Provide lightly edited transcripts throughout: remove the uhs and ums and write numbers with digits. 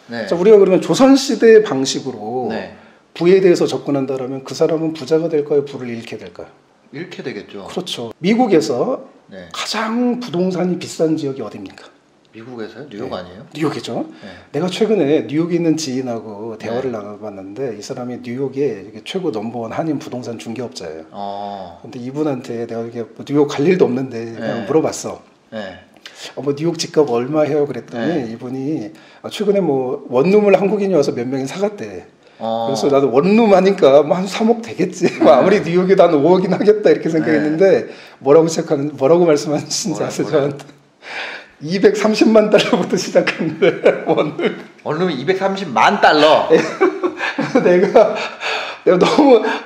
네. 자, 우리가 그러면 조선시대 방식으로 네. 부에 대해서 접근한다면 그 사람은 부자가 될까요? 부를 잃게 될까요? 잃게 되겠죠. 그렇죠. 미국에서 네. 가장 부동산이 비싼 지역이 어디입니까? 미국에서요? 뉴욕 네. 아니에요? 뉴욕이죠. 네. 내가 최근에 뉴욕에 있는 지인하고 대화를 네. 나눠봤는데 이 사람이 뉴욕의 최고 넘버원 한인 부동산 중개업자예요. 근데 이분한테 내가 이게 뭐 뉴욕 갈 일도 없는데 그냥 네. 물어봤어. 네. 뭐 뉴욕 집값 얼마 해요? 그랬더니 네. 이분이 최근에 뭐 원룸을 한국인이 와서 몇 명이 사갔대. 그래서 네. 나도 원룸 하니까 뭐 한 3억 되겠지. 뭐 아무리 뉴욕에도 한 5억이나 하겠다 이렇게 생각했는데 뭐라고 말씀하시는지 아세요? 저한테 230만 달러부터 시작했는데 원룸이 230만 달러.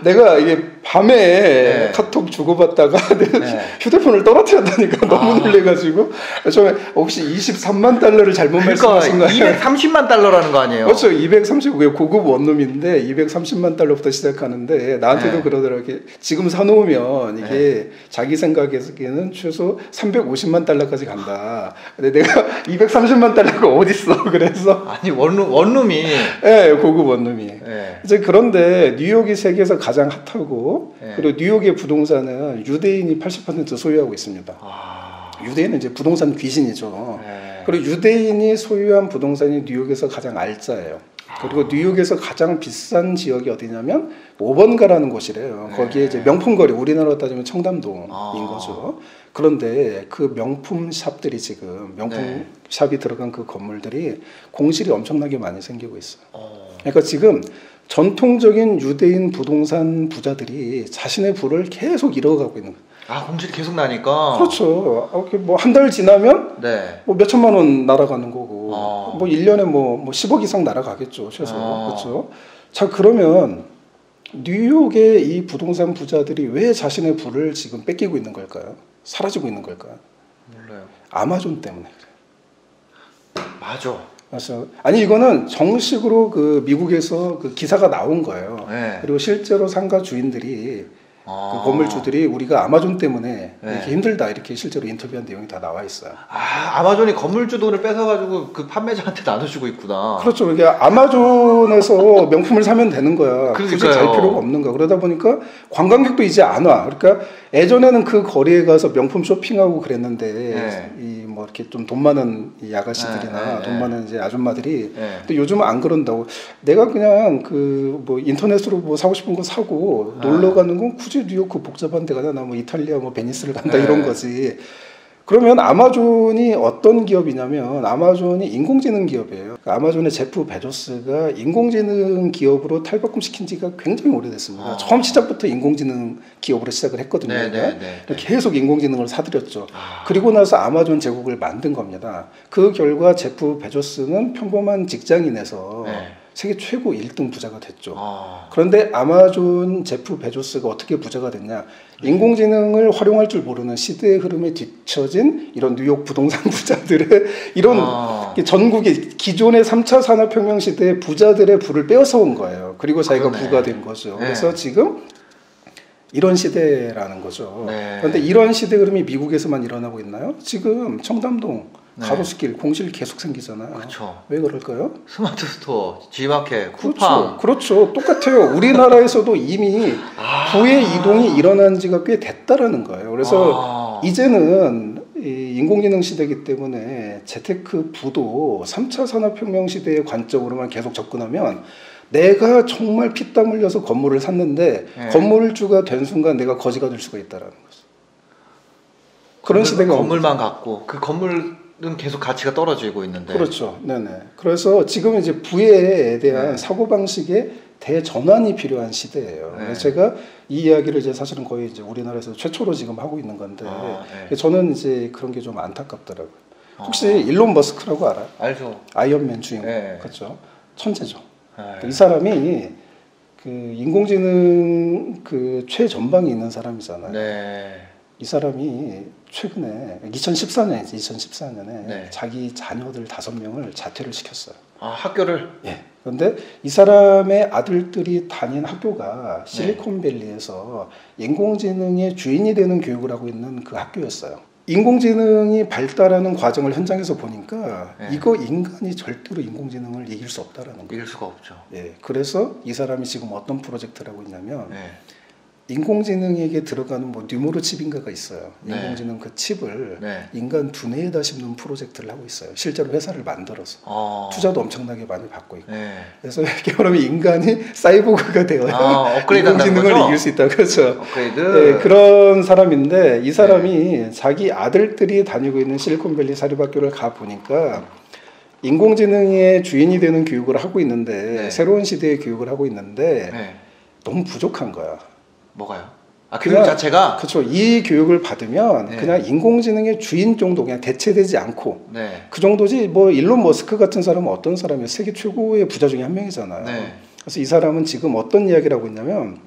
내가 이게 밤에 네. 카톡 주고받다가 네. 휴대폰을 떨어뜨렸다니까 너무 놀래가지고 처음에 혹시 23만 달러를 잘못 그러니까 말씀하신 거예요? 230만 달러라는 거 아니에요? 그렇죠. 230 고급 원룸인데 230만 달러부터 시작하는데 나한테도 네. 그러더라고요. 지금 사놓으면 이게 네. 자기 생각에는 최소 350만 달러까지 간다. 근데 내가 230만 달러가 어딨어? 그래서 아니 원룸이 네, 고급 원룸이. 네. 이제 그런데 뉴욕이 세계에서 가장 핫하고 네. 그리고 뉴욕의 부동산은 유대인이 80% 소유하고 있습니다. 유대인은 이제 부동산 귀신이죠. 네. 그리고 유대인이 소유한 부동산이 뉴욕에서 가장 알짜예요. 그리고 뉴욕에서 가장 비싼 지역이 어디냐면 5번가라는 곳이래요. 거기에 이제 명품거리, 우리나라로 따지면 청담동인 거죠. 그런데 그 명품 샵들이 지금 명품 샵이 들어간 그 건물들이 공실이 엄청나게 많이 생기고 있어요. 그러니까 지금 전통적인 유대인 부동산 부자들이 자신의 부를 계속 잃어가고 있는 거예요. 공실이 계속 나니까. 그렇죠. 뭐 한 달 지나면 네. 뭐 몇 천만 원 날아가는 거고 뭐 1년에 뭐 10억 이상 날아가겠죠. 최소. 그렇죠. 자, 그러면 뉴욕의 이 부동산 부자들이 왜 자신의 부를 지금 뺏기고 있는 걸까요? 사라지고 있는 걸까요? 몰라요. 아마존 때문에 그래요. 맞아. 그래서 아니 이거는 정식으로 그 미국에서 그 기사가 나온 거예요. 네. 그리고 실제로 상가 주인들이 그 건물주들이 우리가 아마존 때문에 이렇게 힘들다 이렇게 실제로 인터뷰한 내용이 다 나와 있어요. 아마존이 건물주 돈을 뺏어가지고 그 판매자한테 나눠주고 있구나. 그렇죠. 이게 아마존에서 명품을 사면 되는 거야. 그러니까요. 굳이 갈 필요가 없는 거야. 그러다 보니까 관광객도 이제 안 와. 그러니까 예전에는 그 거리에 가서 명품 쇼핑하고 그랬는데 이 뭐 이렇게 좀 돈 많은 이 아가씨들이나 돈 많은 이제 아줌마들이 또 요즘은 안 그런다고. 내가 그냥 그 뭐 인터넷으로 뭐 사고 싶은 거 사고 놀러 가는 건 굳이 뉴욕 그 복잡한 데 가나 뭐 이탈리아 뭐 베니스를 간다 이런 거지. 그러면 아마존이 어떤 기업이냐면 아마존이 인공지능 기업이에요. 그러니까 아마존의 제프 베조스가 인공지능 기업으로 탈바꿈시킨 지가 굉장히 오래됐습니다. 처음 시작부터 인공지능 기업으로 시작을 했거든요. 계속 인공지능을 사들였죠. 그리고 나서 아마존 제국을 만든 겁니다. 그 결과 제프 베조스는 평범한 직장인에서 세계 최고 1등 부자가 됐죠. 그런데 아마존 제프 베조스가 어떻게 부자가 됐냐? 인공지능을 활용할 줄 모르는 시대의 흐름에 뒤처진 이런 뉴욕 부동산 부자들의 이런 전국의 기존의 3차 산업혁명 시대의 부자들의 부를 빼앗아온 거예요. 그리고 자기가 부가 된 거죠. 그래서 지금 이런 시대라는 거죠. 그런데 이런 시대 흐름이 미국에서만 일어나고 있나요? 지금 청담동 가로수길 공실 계속 생기잖아요. 그렇죠. 왜 그럴까요? 스마트 스토어, G마켓, 쿠팡. 그렇죠. 똑같아요. 우리나라에서도 이미 부의 이동이 일어난 지가 꽤 됐다라는 거예요. 그래서 이제는 이 인공지능 시대이기 때문에 재테크 부도 3차 산업혁명 시대의 관점으로만 계속 접근하면 내가 정말 피땀 흘려서 건물을 샀는데 건물주가 된 순간 내가 거지가 될 수가 있다라는 거죠. 그런 시대가 건물만 갖고 그 건물은 계속 가치가 떨어지고 있는데. 그렇죠. 네네. 그래서 지금 이제 부에 대한 사고방식의 대전환이 필요한 시대예요. 그래서 제가 이 이야기를 이제 사실은 거의 이제 우리나라에서 최초로 지금 하고 있는 건데 저는 이제 그런 게 좀 안타깝더라고요. 혹시 일론 머스크라고 알아요? 알죠. 아이언맨 주인공. 그렇죠. 천재죠. 이 사람이 그 인공지능 그 최전방에 있는 사람이잖아요. 이 사람이 최근에 2014년에 자기 자녀들 5명을 자퇴를 시켰어요. 학교를? 그런데 이 사람의 아들들이 다닌 학교가 실리콘밸리에서 인공지능의 주인이 되는 교육을 하고 있는 그 학교였어요. 인공지능이 발달하는 과정을 현장에서 보니까 네. 이거 인간이 절대로 인공지능을 이길 수 없다라는 거예요. 이길 수가 없죠. 예, 그래서 이 사람이 지금 어떤 프로젝트를 하고 있냐면 네. 인공지능에게 들어가는 뭐 뉴모로 칩인가가 있어요. 네. 인공지능 그 칩을 네. 인간 두뇌에다 심는 프로젝트를 하고 있어요. 실제로 회사를 만들어서 투자도 엄청나게 많이 받고 있고. 네. 그래서 이렇게 말하면 인간이 사이보그가 되어야 업그레이드 인공지능을 거죠? 이길 수 있다. 그렇죠. 업그레이드. 네, 그런 사람인데 이 사람이 자기 아들들이 다니고 있는 실리콘밸리 사립학교를 가 보니까 인공지능의 주인이 되는 교육을 하고 있는데 네. 새로운 시대의 교육을 하고 있는데 네. 너무 부족한 거야. 뭐가요? 교육 자체가? 그렇죠. 이 교육을 받으면 네. 그냥 인공지능의 주인 정도 그냥 대체되지 않고 네. 그 정도지. 뭐 일론 머스크 같은 사람은 어떤 사람이에요? 세계 최고의 부자 중에 한 명이잖아요. 네. 그래서 이 사람은 지금 어떤 이야기를 하고 있냐면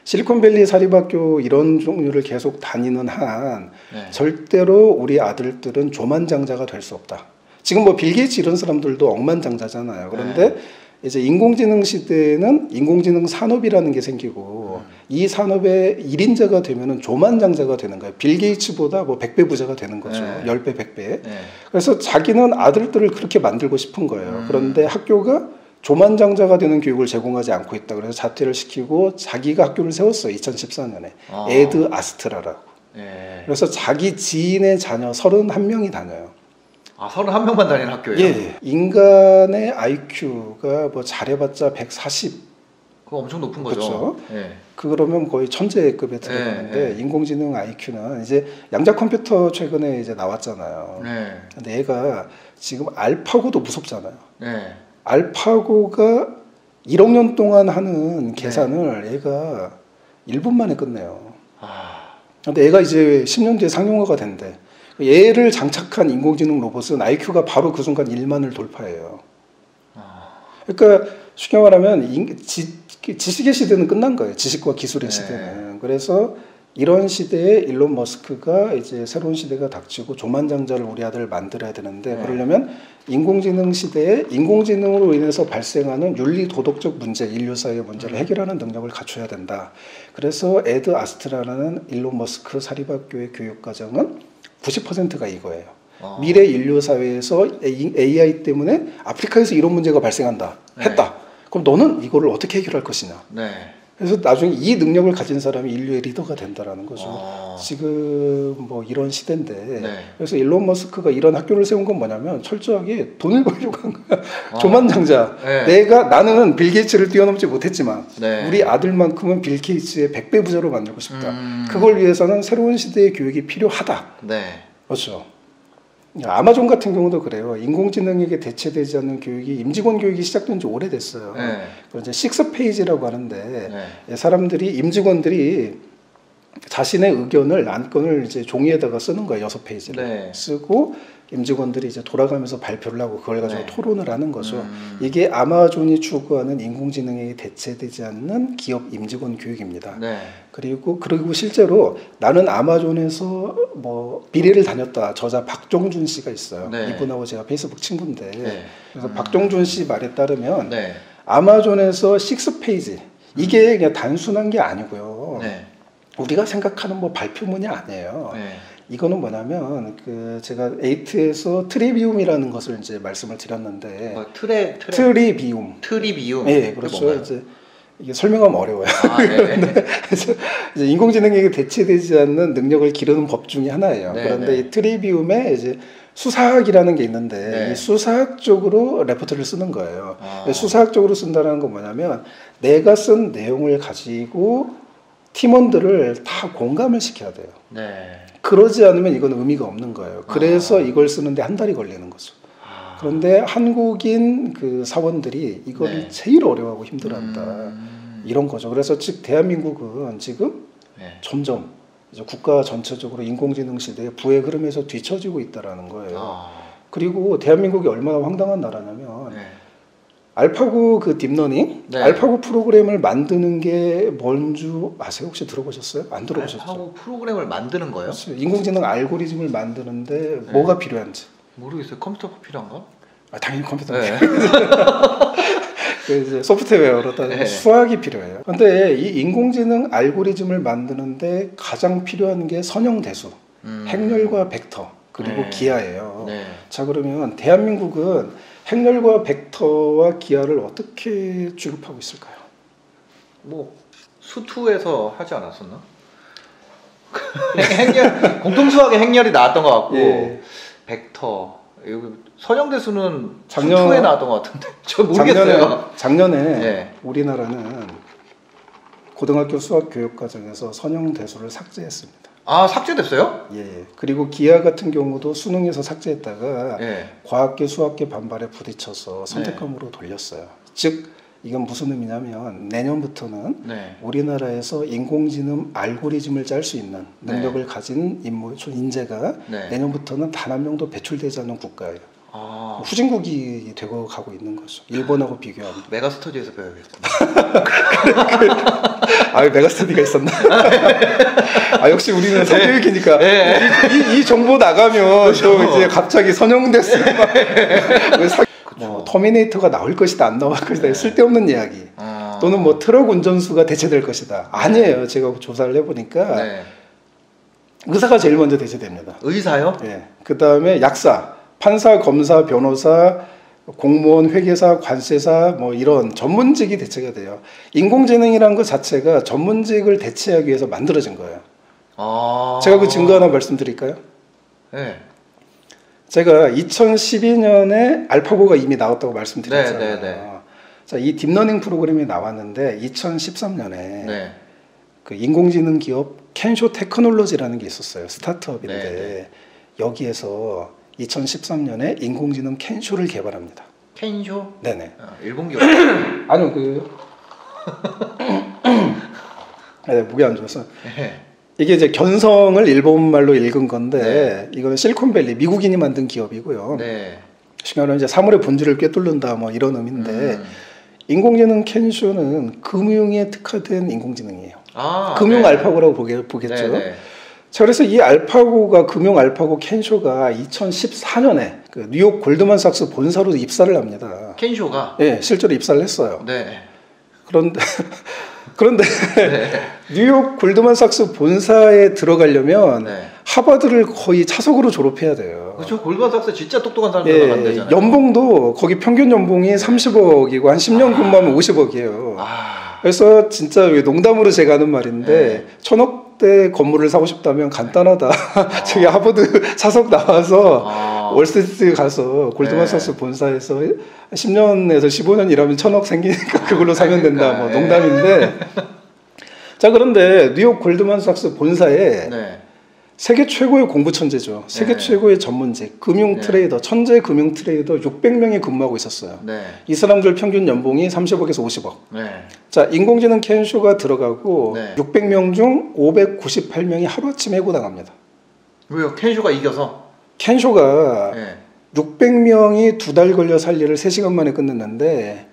실리콘밸리 사립학교 이런 종류를 계속 다니는 한 네. 절대로 우리 아들들은 조만장자가 될 수 없다. 지금 뭐 빌 게이츠 이런 사람들도 억만장자잖아요. 그런데 이제 인공지능 시대에는 인공지능 산업이라는 게 생기고 이 산업의 1인자가 되면은 조만장자가 되는 거예요. 빌 게이츠보다 뭐 100배 부자가 되는 거죠. 10배, 100배. 그래서 자기는 아들들을 그렇게 만들고 싶은 거예요. 그런데 학교가 조만장자가 되는 교육을 제공하지 않고 있다. 그래서 자퇴를 시키고 자기가 학교를 세웠어요. 2014년에. 에드 아스트라라고. 그래서 자기 지인의 자녀 31명이 다녀요. 31명만 다니는 학교예요? 예. 인간의 IQ가 뭐 잘해봤자 140. 그거 엄청 높은 거죠. 그렇죠. 예. 그러면 거의 천재급에 들어가는데 인공지능 IQ는 이제 양자 컴퓨터 최근에 이제 나왔잖아요. 근데 얘가 지금 알파고도 무섭잖아요. 알파고가 1억 년 동안 하는 계산을 얘가 1분 만에 끝내요. 근데 얘가 이제 10년 뒤에 상용화가 된대. 얘를 장착한 인공지능 로봇은 IQ가 바로 그 순간 1만을 돌파해요. 그러니까 쉽게 말하면 지식의 시대는 끝난 거예요. 지식과 기술의 시대는. 그래서 이런 시대에 일론 머스크가 이제 새로운 시대가 닥치고 조만장자를 우리 아들 만들어야 되는데 그러려면 인공지능 시대에 인공지능으로 인해서 발생하는 윤리 도덕적 문제, 인류사의 문제를 해결하는 능력을 갖춰야 된다. 그래서 에드 아스트라라는 일론 머스크 사립학교의 교육과정은 90%가 이거예요. 미래 인류 사회에서 AI 때문에 아프리카에서 이런 문제가 발생한다. 했다. 그럼 너는 이거를 어떻게 해결할 것이냐. 그래서 나중에 이 능력을 가진 사람이 인류의 리더가 된다라는 거죠. 지금 뭐 이런 시대인데 그래서 일론 머스크가 이런 학교를 세운 건 뭐냐면 철저하게 돈을 벌려고 한 거야. 조만장자. 나는 빌 게이츠를 뛰어넘지 못했지만 우리 아들만큼은 빌 게이츠의 100배 부자로 만들고 싶다. 그걸 위해서는 새로운 시대의 교육이 필요하다. 그렇죠. 아마존 같은 경우도 그래요. 인공지능에게 대체되지 않는 교육이 임직원 교육이 시작된 지 오래됐어요. 그걸 이제 6페이지라고 하는데 사람들이 임직원들이 자신의 의견을 안건을 이제 종이에다가 쓰는 거예요. 6페이지를 쓰고 임직원들이 이제 돌아가면서 발표를 하고 그걸 가지고 토론을 하는 거죠. 이게 아마존이 추구하는 인공지능에 대체되지 않는 기업 임직원 교육입니다. 그리고 실제로 나는 아마존에서 뭐 미래를 다녔다. 저자 박종준 씨가 있어요. 이분하고 제가 페이스북 친구인데 그래서 박종준 씨 말에 따르면 아마존에서 6페이지 이게 그냥 단순한 게 아니고요. 우리가 생각하는 뭐 발표문이 아니에요. 이거는 뭐냐면 제가 에이트에서 트리비움이라는 것을 이제 말씀을 드렸는데 트리비움. 예, 그렇죠. 이제 이게 설명하면 어려워요. 그래서 이제 인공지능에게 대체되지 않는 능력을 기르는 법 중에 하나예요. 그런데 이 트리비움에 이제 수사학이라는 게 있는데 이 수사학적으로 레포트를 쓰는 거예요. 수사학적으로 쓴다는 건 뭐냐면 내가 쓴 내용을 가지고 팀원들을 다 공감을 시켜야 돼요. 그러지 않으면 이건 의미가 없는 거예요. 그래서 이걸 쓰는데 한 달이 걸리는 거죠. 그런데 한국인 그 사원들이 이거를 제일 어려워하고 힘들어한다. 이런 거죠. 그래서 즉 대한민국은 지금 점점 이제 국가 전체적으로 인공지능 시대에 부의 흐름에서 뒤처지고 있다라는 거예요. 그리고 대한민국이 얼마나 황당한 나라냐면 알파고 그 딥러닝, 알파고 프로그램을 만드는 게 뭔 줄 아세요? 혹시 들어보셨어요? 안 들어보셨죠? 알파고 프로그램을 만드는 거예요? 그렇죠. 인공지능 알고리즘을 만드는데 뭐가 필요한지. 모르겠어요. 컴퓨터가 필요한가? 당연히 컴퓨터가 필요해요. 이제 소프트웨어로 따지면 수학이 필요해요. 근데 이 인공지능 알고리즘을 만드는데 가장 필요한 게 선형대수. 행렬과 벡터 그리고 네. 기하예요. 네. 자 그러면 대한민국은 행렬과 벡터와 기하를 어떻게 취급하고 있을까요? 뭐 수투에서 하지 않았었나? 행렬 공통수학에 행렬이 나왔던 것 같고 예. 벡터 여기 선형대수는 작년- 수투에 나왔던 것 같은데 저 모르겠어요. 작년에 예. 우리나라는 고등학교 수학 교육 과정에서 선형대수를 삭제했습니다. 아 삭제됐어요? 예. 그리고 기하 같은 경우도 수능에서 삭제했다가 예. 과학계 수학계 반발에 부딪혀서 선택과목으로 돌렸어요. 즉 이건 무슨 의미냐면 내년부터는 네. 우리나라에서 인공지능 알고리즘을 짤 수 있는 능력을 가진 인재가 네. 내년부터는 단 한 명도 배출되지 않는 국가예요. 아 후진국이 되고 가고 있는 거죠. 일본하고 비교하면. 메가스터디에서 배워야겠구나. 아, 메가스터디가 있었나? 아, 역시 우리는 성교육이니까 이 정보 나가면 또 이제 갑자기 선형됐어. 뭐 터미네이터가 나올 것이다, 안 나올 것이다, 쓸데없는 이야기. 또는 뭐 트럭 운전수가 대체될 것이다. 아니에요. 제가 조사를 해보니까 네. 의사가 제일 먼저 대체됩니다. 의사요? 예. 그 다음에 약사, 판사, 검사, 변호사, 공무원, 회계사, 관세사 뭐 이런 전문직이 대체가 돼요. 인공지능이라는 것 자체가 전문직을 대체하기 위해서 만들어진 거예요. 아 제가 그 증거 하나 말씀드릴까요? 네. 제가 2012년에 알파고가 이미 나왔다고 말씀드렸잖아요. 네, 네, 네. 자, 이 딥러닝 프로그램이 나왔는데 2013년에 네. 그 인공지능 기업 켄쇼 테크놀로지라는 게 있었어요. 스타트업인데 네, 네. 여기에서 2013년에 인공지능 켄쇼를 개발합니다. 켄쇼? 네네. 일본 기업. 아니요 그 네, 목이 안 좋아서 네. 이게 이제 견성을 일본말로 읽은 건데 이거는 실리콘밸리 미국인이 만든 기업이고요. 네. 쉽게 말하면 이제 사물의 본질을 꿰뚫는다 뭐 이런 의미인데 인공지능 켄쇼는 금융에 특화된 인공지능이에요. 아, 금융 네. 알파고라고 보겠죠. 네, 네. 자, 그래서 이 알파고가 금융 알파고 켄쇼가 2014년에 그 뉴욕 골드만삭스 본사로 입사를 합니다. 켄쇼가. 예, 실제로 입사를 했어요. 네. 그런데 네. 뉴욕 골드만삭스 본사에 들어가려면 네. 하버드를 거의 차석으로 졸업해야 돼요. 그렇죠. 골드만삭스 진짜 똑똑한 사람들 가면 되잖아요. 연봉도 거기 평균 연봉이 30억이고 한 10년 근무하면 50억이에요. 그래서 진짜 농담으로 제가 하는 말인데 1000억대 건물을 사고 싶다면 간단하다. 저기 하버드 차석 나와서 월스트리트 가서 골드만삭스 본사에서 10년에서 15년 일하면 1000억 생기니까 그걸로 사면 된다. 뭐 농담인데. 자, 그런데 뉴욕 골드만삭스 본사에 세계 최고의 공부 천재죠. 세계 최고의 전문직, 금융 트레이더, 천재 금융 트레이더 600명이 근무하고 있었어요. 이 사람들 평균 연봉이 30억에서 50억. 자, 인공지능 켄쇼가 들어가고 600명 중 598명이 하루아침에 해고당합니다. 왜요? 켄쇼가 이겨서? 켄쇼가 600명이 2달 걸려 살 일을 3시간 만에 끝냈는데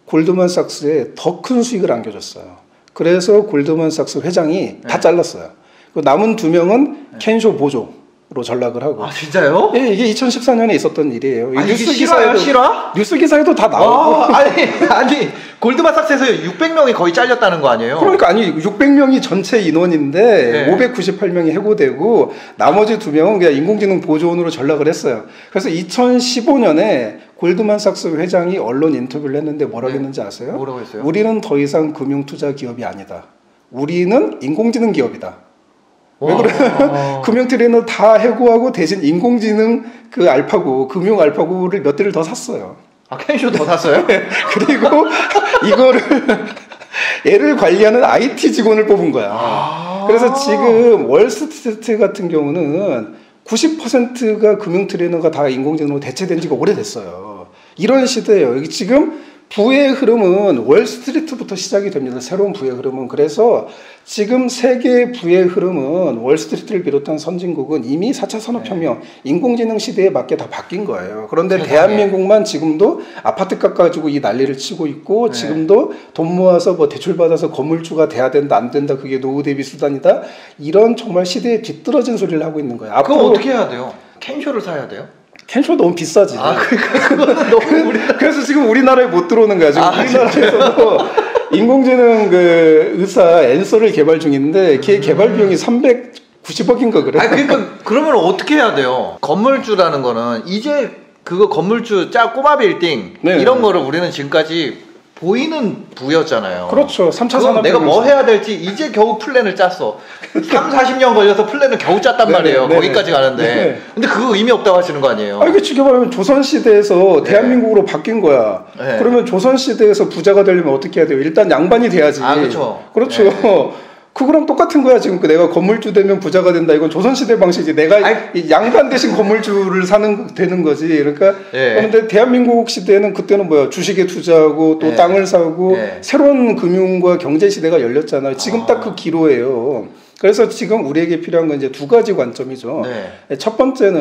골드만삭스에 더 큰 수익을 안겨줬어요. 그래서 골드만삭스 회장이 다 잘랐어요. 남은 2명은 켄쇼 보조로 전락을 하고. 아, 진짜요? 예, 이게 2014년에 있었던 일이에요. 아니, 이게 실화야, 실화? 뉴스 기사에도 다 나오고. 아니, 골드만삭스에서 600명이 거의 잘렸다는 거 아니에요? 그러니까 아니 600명이 전체 인원인데 598명이 해고되고 나머지 2명은 그냥 인공지능 보조원으로 전락을 했어요. 그래서 2015년에 골드만삭스 회장이 언론 인터뷰를 했는데 뭐라고 했는지 아세요? 뭐라고 했어요? 우리는 더 이상 금융투자 기업이 아니다. 우리는 인공지능 기업이다. 왜 그러면 금융 트레이너 다 해고하고 대신 인공지능 그 알파고 금융 알파고를 몇 대를 더 샀어요. 아, 켄쇼 더 샀어요? 그리고 이거를 얘를 관리하는 IT 직원을 뽑은 거야. 그래서 지금 월스트리트 같은 경우는 90%가 금융 트레이너가 다 인공지능으로 대체된 지가 오래됐어요. 이런 시대예요. 지금 부의 흐름은 월스트리트부터 시작이 됩니다. 새로운 부의 흐름은. 그래서 지금 세계의 부의 흐름은 월스트리트를 비롯한 선진국은 이미 4차 산업혁명, 인공지능 시대에 맞게 다 바뀐 거예요. 그런데 대한민국만 지금도 아파트값 가지고 이 난리를 치고 있고 지금도 돈 모아서 뭐 대출받아서 건물주가 돼야 된다, 안 된다, 그게 노후 대비 수단이다. 이런 정말 시대에 뒤떨어진 소리를 하고 있는 거예요. 그럼 어떻게 해야 돼요? 켄쇼를 사야 돼요? 켄쇼 너무 비싸지. 그러니까 너무 그래서 지금 우리나라에 못 들어오는 거야. 지금 우리나라에서도 인공지능 그 의사 앤서를 개발 중인데 걔 개발 비용이 90억인가 그래. 아니 그러니까 그러면 어떻게 해야 돼요? 건물주라는 거는 이제 그거 건물주 꼬마 빌딩 네. 이런 거를 우리는 지금까지 보이는 부였잖아요. 그렇죠. 3차 그럼 산업 내가 뭐 해야 될지 이제 겨우 플랜을 짰어. 3, 40년 걸려서 플랜을 겨우 짰단 네네, 말이에요. 네네. 거기까지 가는데. 네네. 근데 그거 의미 없다고 하시는 거 아니에요? 이게 지금 말하면 조선시대에서 네. 대한민국으로 바뀐 거야. 네. 그러면 조선시대에서 부자가 되려면 어떻게 해야 돼요? 일단 양반이 돼야지. 그렇죠. 그렇죠. 네. 그거랑 똑같은 거야. 지금 내가 건물주 되면 부자가 된다. 이건 조선시대 방식이지. 내가 이 양반 대신 건물주를 되는 거지. 그러니까 네. 그런데 대한민국 시대에는 그때는 뭐야? 주식에 투자하고 또 네. 땅을 사고 네. 새로운 금융과 경제 시대가 열렸잖아요. 지금 딱 그 기로예요. 그래서 지금 우리에게 필요한 건 이제 두 가지 관점이죠. 네. 첫 번째는